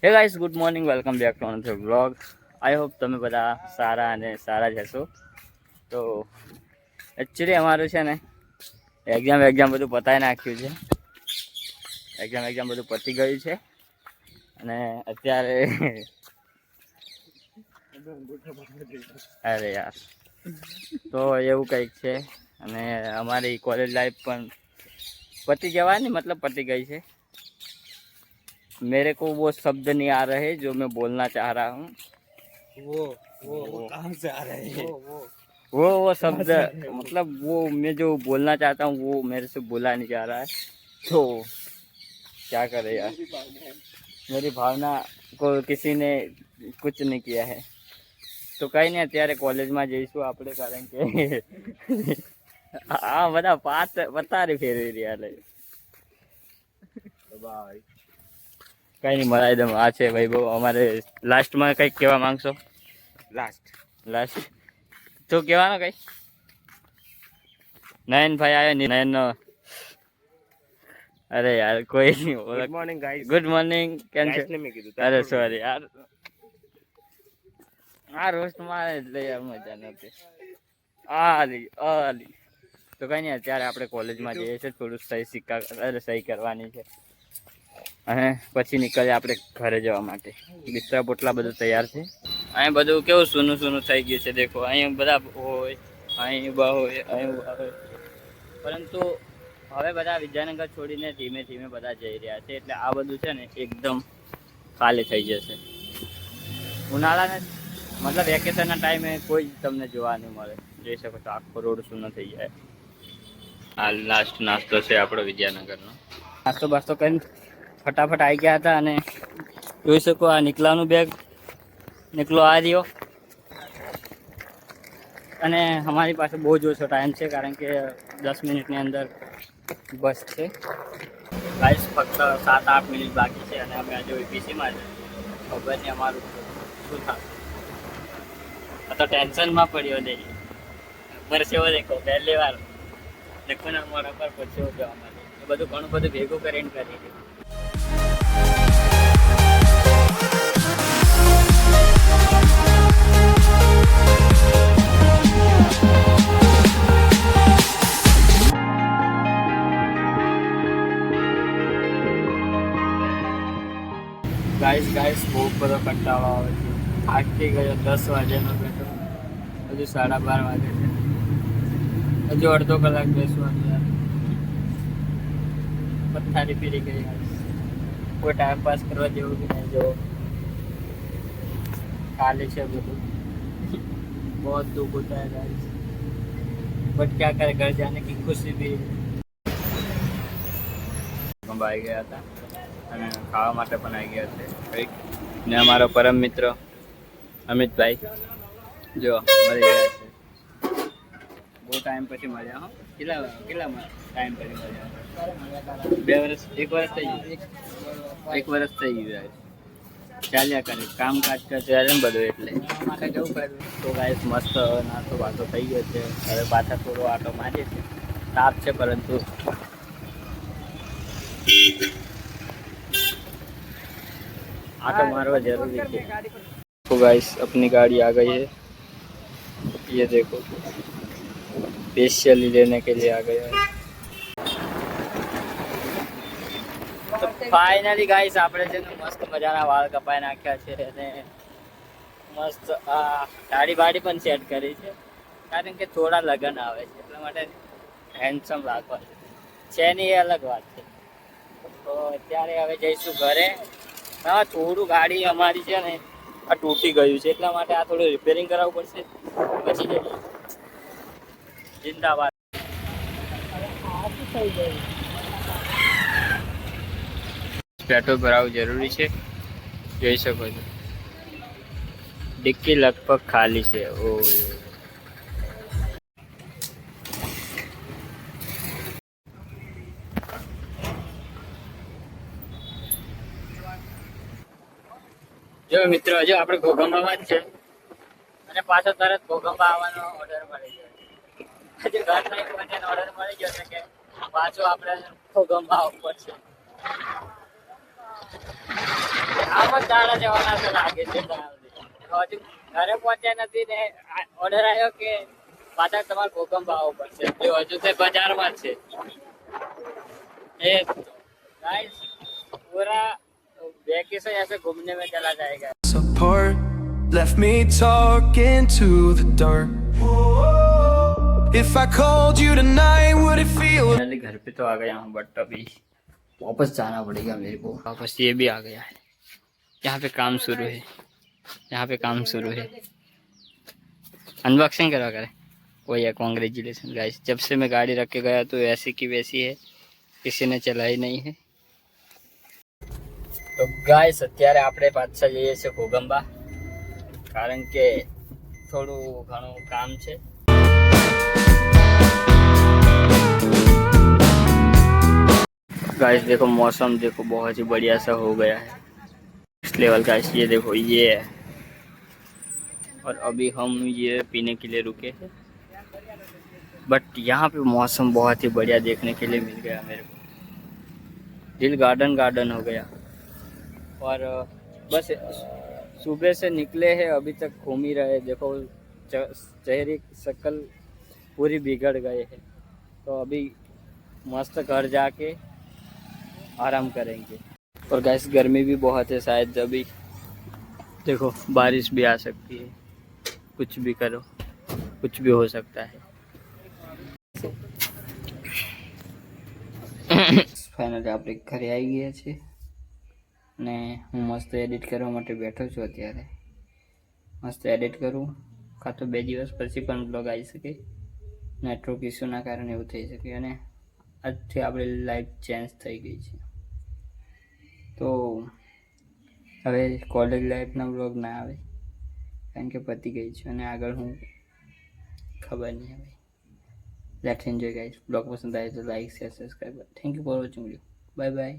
હે guys, good morning, welcome back to another vlog. I hope તમે બધા સારા જ હશો. તો એકચ્યુઅલી અમારું છે ને એક્ઝામ બધું પતાવી નાખ્યું છે. એક્ઝામ બધું પતી ગયું છે અને અત્યારે અરે યાર, તો એવું કંઈક છે અને અમારી કોલેજ લાઈફ પણ पति जवानी मतलब पति गई है। मेरे को वो शब्द नहीं आ रहे जो मैं बोलना चाह रहा हूँ। वो कहाँ से आ रहे हैं? वो शब्द मतलब वो मैं जो बोलना चाहता हूँ वो मेरे से बोला नहीं जा रहा है। तो क्या करे यार, मेरी भावना को किसी ने कुछ नहीं किया है। तो कहीं नहीं, અત્યારે કોલેજમાં જઈશું આપણે, કારણ કે આ બધા પાત વધારે ફેરવી રહ્યા છે. કઈ નહીં, મરાઈ દઉં. આ છે વૈભવ. અમારે લાસ્ટમાં કંઈક કહેવા માંગશો? લાસ્ટ તો કહેવાનો કઈ? નયનભાઈ આવ્યો નહીં. નયન, અરે યાર કોઈ નહીં. Good morning guys. Good morning. કેમ છે? અરે સોરી યાર, આ રોસ્ટ મારે એટલે યાર મજા નથી. આલી તો કઈ નહીં, અત્યારે આપણે કોલેજમાં જઈએ છીએ. થોડું સહી કરવાની છે અને પછી નીકળીએ આપણે ઘરે જવા માટે. બિસ્તરા બોટલા બધું તૈયાર છે. અહીં બધું કેવું સૂનું થઈ ગયું છે. દેખો, અહીં બધા હોય, અહીં ઊભા હોય, અહીં ઊભા હોય. પરંતુ હવે બધા વિદ્યાનગર છોડીને ધીમે ધીમે બધા જઈ રહ્યા છે, એટલે આ બધું છે ને એકદમ ખાલી થઈ જશે. ઉનાળાના મતલબ વેકેશનના ટાઈમે કોઈ તમને જોવા નહીં મળે. જોઈ શકો છો, આખો રોડ સૂનો થઈ જાય. આ લાસ્ટ નાસ્તો છે આપણો વિદ્યાનગરનો. નાસ્તો બાસ્તો કરીને ફટાફટ આવી ગયા હતા અને જોઈ શકો આ નીકલાનું બેગ. નીકલો આ રહ્યો અને અમારી પાસે બહુ જ ઓછો ટાઈમ છે, કારણ કે 10 મિનિટની અંદર બસ છે. ગાઈસ, ફક્ત 7-8 મિનિટ બાકી છે અને અમે હજુ પીસીમાં છે. ખબર નહીં અમારું શું થાય. આ તો ટેન્શનમાં પડ્યો નહીં. પરસેવો દેખો, પહેલી વાર દેખો ને અમારા પર પરસેવો જવા માટે. એ બધું ઘણું બધું ભેગું કરીને કરી દીધું. ગાઈસ બહુ બધો કંટાળો આવે છે. થાકી ગયો. 10 વાગ્યાનો બેઠો, હજુ 12:30 વાગે છે. હજુ અડધો કલાક બેસવાનું યાર. પથારી ફીરી ગઈ. કોઈ ટાઈમ પાસ કરવા જેવું કે નહીં. જો ખાલી છે બધું. બહુ દુઃખ હોતા है गाइस, बट क्या करे, घर जाने की खुशी भी. આવી ગયા હતા અને ખાવા માટે પણ આવી ગયા છે કંઈક. ને અમારો પરમ મિત્ર અમિતભાઈ જો મળી ગયા છે. બહુ ટાઈમ પછી મળ્યા. હો, કેટલા ટાઈમ પછી મળ્યા? 2 વર્ષ, 1 વર્ષ થઈ ગયું. 1 વર્ષ થઈ ગયું. ચાલ્યા કરે, કામકાજ કરશે ને બધું, એટલે જવું પડે. તો ગાઈસ મસ્ત નાસ્તો વાતો થઈ ગયો છે. હવે પાછા થોડો આટો મારીએ છે. તાપ છે પરંતુ आटो मारवा जरूरी है. तो गाइस, अपनी गाड़ी आ गई है. ये देखो, स्पेशली लेने के लिए आ गया है. तो फाइनली गाइस, આપણે છે ને મસ્ત મજાના વાળ કપાઈ નાખ્યા છે અને મસ્ત દાઢી બાડી પણ સેટ કરી છે, કારણ કે થોડા લગન આવે છે એટલા માટે હેન્ડસમ લાગવા છે ની એ અલગ વાત છે. તો અત્યારે હવે જઈશું ઘરે. હા, થોડું ગાડી અમારી છે ને આ તૂટી ગયું છે, એટલા માટે આ થોડું રિપેરિંગ કરાવવું પડશે. પછી જઈએ. જિંદાબાદ. પેટ્રોલ ભરાવવું જરૂરી છે. જોઈ શકો છો, ડિક્કી લગભગ ખાલી છે. ઓ જો મિત્રો, હજુ આપણે ઘોઘંબામાં જ છે અને પાછો તરત ઘોઘંબા આવવાનો ઓર્ડર મળી ગયો. હજુ ઘર નહીં પહોંચીને ઓર્ડર મળી ગયો છે કે પાછું આપણે ઘોઘંબા આવવું પડશે. આમ જ દાડા જવાના છે લાગે છે. હજુ ઘરે પહોંચ્યા નથી ને ઓર્ડર આવ્યો કે પાછા તમારે ભૂકંપ આવવો પડશે. જો હજુ તે બજારમાં જ છે. गाइस पूरा वैकेशन ऐसे घूमने में चला जाएगा. Support left me talking to the dark. If I called you tonight, would it feel? Finally घर पे तो आ गया हूँ बट अभी वापस जाना पड़ेगा मेरे को. वापस ये भी आ गया है. यहाँ पे काम शुरू है. यहाँ पे काम शुरू है. अनबॉक्सिंग करवा करे वही है. Congratulation guys. जब से मैं गाड़ी रख के गया तो ऐसी की वैसी है. किसी ने चलाई नहीं है. તો ગાઈસ અત્યારે આપણે પાછા જઈએ છીએ ઘોગંબા કારણ કે થોડું ઘણું કામ છે. गाइस देखो मौसम देखो बहुत ही बढ़िया सा हो गया है. इस लेवल गाइस ये देखो ये है. और अभी हम ये पीने के लिए रुके हैं बट यहाँ पे मौसम बहुत ही बढ़िया देखने के लिए मिल गया मेरे को. दिल गार्डन गार्डन हो गया. और बस सुबह से निकले हैं अभी तक घूम ही रहे. देखो चेहरे की शक्ल पूरी बिगड़ गए हैं. तो अभी मस्त घर जाके आराम करेंगे. और गैस गर्मी भी बहुत है. शायद अभी देखो बारिश भी आ सकती है. कुछ भी करो कुछ भी हो सकता है. फाइनली આપણે ઘરે આવી ગયા છીએ ને હું મસ્ત એડિટ કરવા માટે બેઠો છું. અત્યારે મસ્ત એડિટ કરું કાં તો 2 દિવસ પછી પણ બ્લોગ આવી શકે. નેટવર્ક ઇસ્યુના કારણે એવું થઈ શકે. અને આજથી આપણી લાઈફ ચેન્જ થઈ ગઈ છે. તો હવે કોલેજ લાઈફના બ્લોગ ના આવે કારણ કે પતી ગઈ છે. અને આગળ હું ખબર નહીં હવે. Let's enjoy guys. બ્લોગ પસંદ આવે તો like share subscribe. Thank you for watching video. Bye bye.